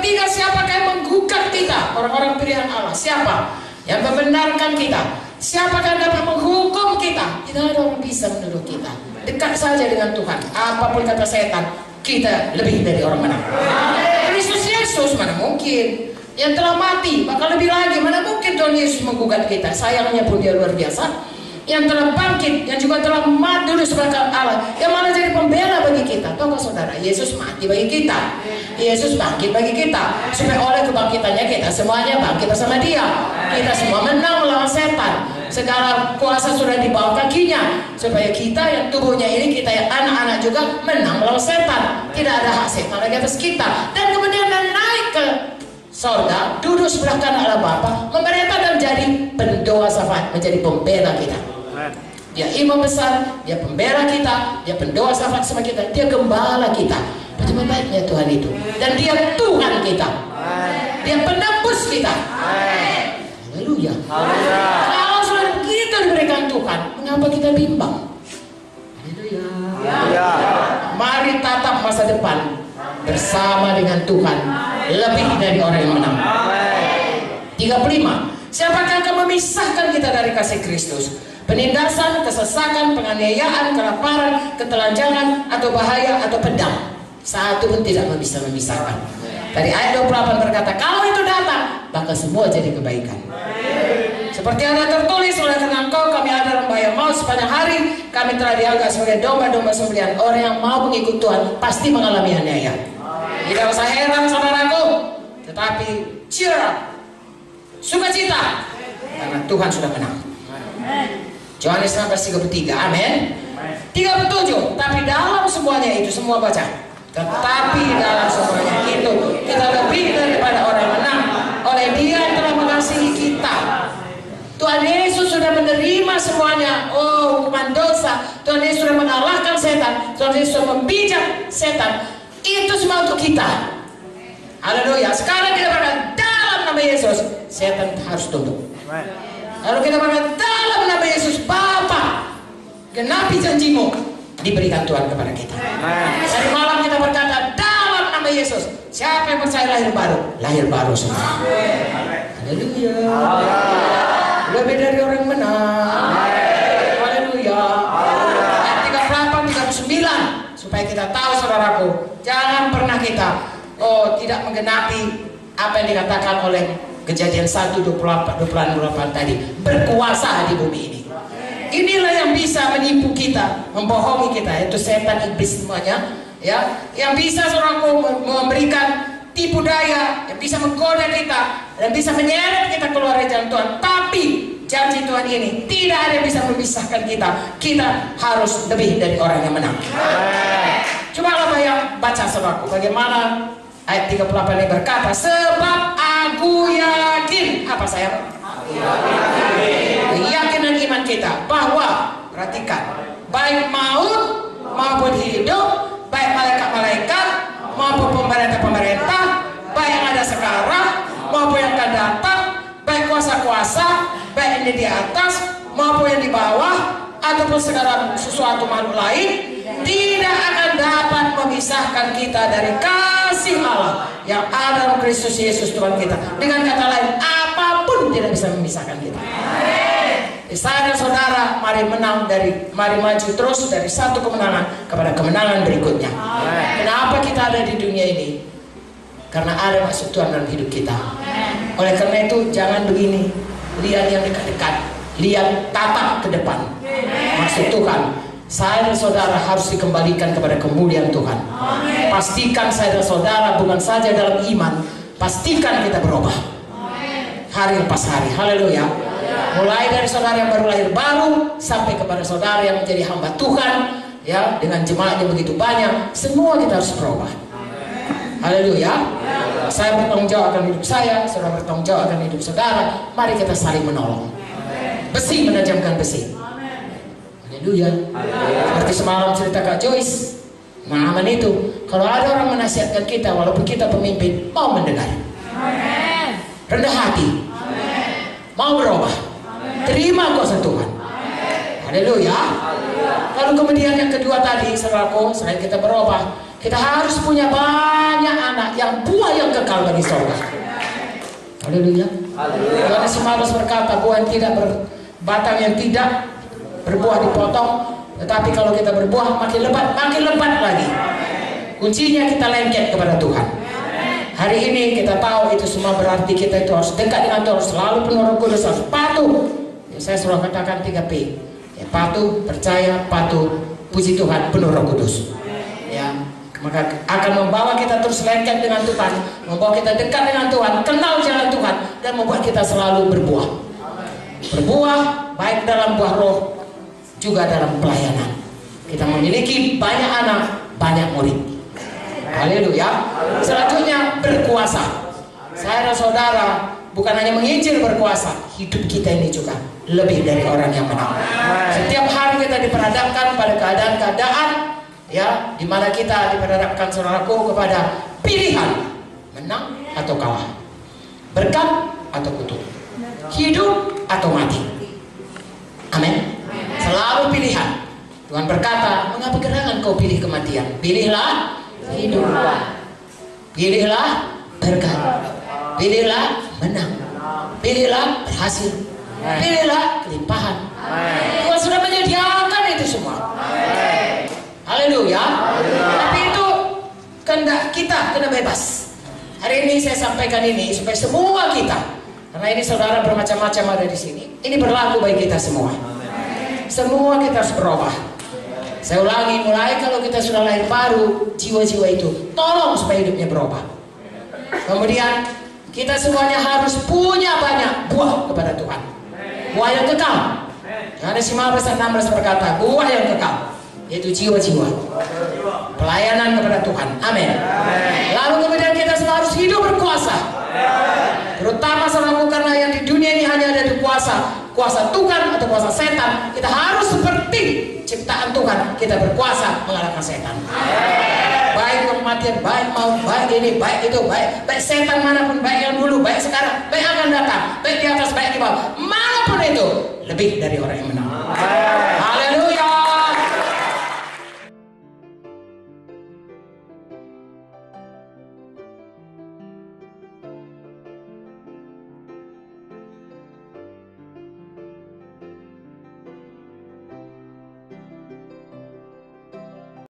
ketiga, siapakah yang menggugat kita? Orang-orang pilihan Allah. Siapa yang membenarkan kita? Siapakah yang dapat menghukum kita? Tidak ada orang bisa menuduh kita. Dekat saja dengan Tuhan. Apapun kata setan, kita lebih dari orang menang. Kristus Yesus mana mungkin? Yang telah mati, bahkan lebih lagi, mana mungkin Tuhan Yesus menggugat kita? Sayangnya pun dia luar biasa. Yang telah bangkit, yang juga telah mati dulu sebelah kanan Allah, yang malah jadi pembela bagi kita. Tahu saudara, Yesus mati bagi kita, Yesus bangkit bagi kita, supaya oleh kebangkitannya kita semuanya bangkit bersama Dia. Kita semua menang melawan setan. Segala kuasa sudah di bawah kakinya, supaya kita yang tubuhnya ini, kita yang anak-anak juga menang melawan setan. Tidak ada hak setan lagi atas kita. Dan kemudian naik ke sorga, duduk sebelah kanan Allah Bapa, memerintah dan menjadi pendoa syafaat, menjadi pembela kita. Dia imam besar, dia pembela kita, dia pendoa syafaat sama kita, dia gembala kita. Bagaimana baiknya Tuhan itu. Dan dia Tuhan kita, dia penebus kita. Haleluya. Kalau sudah begitu diberikan Tuhan, mengapa kita bimbang? Haleluya. Mari tatap masa depan bersama dengan Tuhan, lebih dari orang yang menang. 35. Siapakah yang akan memisahkan kita dari kasih Kristus? Penindasan, kesesakan, penganiayaan, kelaparan, ketelanjangan, atau bahaya, atau pedang. Satu pun tidak bisa memisahkan. Tadi ayat 28 berkata, kalau itu datang, maka semua jadi kebaikan. Seperti ada tertulis, oleh karena Engkau kami ada dalam bahaya maut sepanjang hari, kami telah dianggap sebagai domba-domba sembelihan. Orang yang mau mengikut Tuhan pasti mengalami aniaya. Tidak usah heran saudaraku, tetapi cheer up, sukacita, karena Tuhan sudah menang. Yohanes 16:33, amin. 37, tapi dalam semuanya itu, semua baca, tetapi dalam semuanya itu kita lebih daripada orang yang menang oleh Dia yang telah mengasihi kita. Tuhan Yesus sudah menerima semuanya. Oh, hukuman dosa. Tuhan Yesus sudah mengalahkan setan. Tuhan Yesus sudah membijak setan. Itu semua untuk kita. Haleluya. Sekarang kita berkata dalam nama Yesus, setan harus tunduk. Lalu kita berkata dalam nama Yesus, Bapa, genapi janjimu, diberikan Tuhan kepada kita. Hari malam kita berkata dalam nama Yesus, siapa yang percaya lahir baru semua. Haleluya. Lebih dari orang menang. Haleluya. Ayat 38, 39, supaya kita tahu saudaraku, jangan pernah kita tidak menggenapi apa yang dikatakan oleh Kejadian 1, 28 tadi, berkuasa di bumi ini. Inilah yang bisa menipu kita, membohongi kita, yaitu setan, iblis semuanya, ya, yang bisa saudaraku memberikan tipu daya, yang bisa menggoda kita dan bisa menyeret kita keluar dari jalan Tuhan. Tapi janji Tuhan ini tidak ada yang bisa memisahkan kita. Kita harus lebih dari orang yang menang. Coba baca saudaraku, bagaimana ayat 38 ini berkata, sebab aku yakin, apa saya? Yakin dan iman kita bahwa, perhatikan, baik maut maupun hidup, baik malaikat-malaikat maupun pemerintah-pemerintah, baik yang ada sekarang maupun yang akan datang, baik kuasa-kuasa, baik yang di atas maupun yang di bawah, ataupun segala sesuatu makhluk lain, tidak akan dapat memisahkan kita dari kasih Allah yang ada dalam Kristus Yesus Tuhan kita. Dengan kata lain, apapun tidak bisa memisahkan kita. Saya dan saudara, mari maju terus dari satu kemenangan kepada kemenangan berikutnya. Kenapa kita ada di dunia ini? Karena ada maksud Tuhan dalam hidup kita. Oleh karena itu, jangan begini, lihat yang dekat-dekat, lihat tatap ke depan. Maksud Tuhan, saya dan saudara harus dikembalikan kepada kemuliaan Tuhan. Pastikan saya dan saudara bukan saja dalam iman, pastikan kita berubah hari lepas hari. Haleluya. Mulai dari saudara yang baru lahir baru sampai kepada saudara yang menjadi hamba Tuhan, ya, dengan jemaatnya begitu banyak, semua kita harus berubah. Haleluya. Saya bertanggung jawab akan hidup saya, saudara bertanggung jawab akan hidup saudara. Mari kita saling menolong. Besi menajamkan besi. Haleluya. Seperti semalam cerita Kak Joyce, pengalaman itu, kalau ada orang menasihatkan kita, walaupun kita pemimpin, mau mendengar, rendah hati, mau berubah, terima kuasa Tuhan. Haleluya. Lalu kemudian yang kedua tadi, saudaraku, selain kita berubah, Kita harus punya banyak anak yang buah yang kekal bagi surga. Haleluya. Yohanes 15 berkata, buah yang tidak batang yang tidak berbuah dipotong, tetapi kalau kita berbuah makin lebat lagi. Kuncinya kita lengket kepada Tuhan. Hari ini kita tahu itu semua berarti kita itu harus dekat dengan Tuhan, selalu penuh Roh Kudus, harus patuh. Ya, saya selalu katakan 3P. Ya, patuh, percaya, patuh, puji Tuhan, penuh Roh Kudus. Ya, maka akan membawa kita terus lengket dengan Tuhan, membawa kita dekat dengan Tuhan, kenal jalan Tuhan, dan membuat kita selalu berbuah. Berbuah baik dalam buah roh, juga dalam pelayanan. Kita memiliki banyak anak, banyak murid. Haleluya. Selanjutnya berkuasa. Saya dan saudara bukan hanya menginjil berkuasa, hidup kita ini juga lebih dari orang yang menang. Setiap hari kita diperhadapkan pada keadaan-keadaan, ya, di mana kita diperhadapkan, saudaraku, kepada pilihan menang atau kalah, berkat atau kutuk, hidup atau mati. Amin. Selalu pilihan. Tuhan berkata, mengapa gerangan kau pilih kematian? Pilihlah hidup, pilihlah berkat, pilihlah menang, pilihlah berhasil, pilihlah kelimpahan. Tuhan sudah menyediakan itu semua. Haleluya. Tapi itu kehendak kita, kena bebas. Hari ini saya sampaikan ini supaya semua kita, karena ini saudara bermacam-macam ada di sini, ini berlaku bagi kita semua. Semua kita harus berubah. Saya ulangi, mulai kalau kita sudah lahir baru, jiwa-jiwa itu tolong supaya hidupnya berubah. Kemudian kita semuanya harus punya banyak buah kepada Tuhan, buah yang kekal. Yohanes 15:16 berkata, buah yang kekal, yaitu jiwa-jiwa, pelayanan kepada Tuhan. Amin. Lalu kemudian kita semua harus hidup berkuasa, terutama saudaraku, karena yang di dunia ini hanya ada di kuasa Tuhan atau kuasa setan. Kita harus seperti ciptaan Tuhan, kita berkuasa mengalahkan setan. Baik kematian, baik maut, baik ini, baik itu, baik setan manapun, baik yang dulu, baik sekarang, baik akan datang, baik di atas, baik di bawah, manapun itu, lebih dari orang yang menang.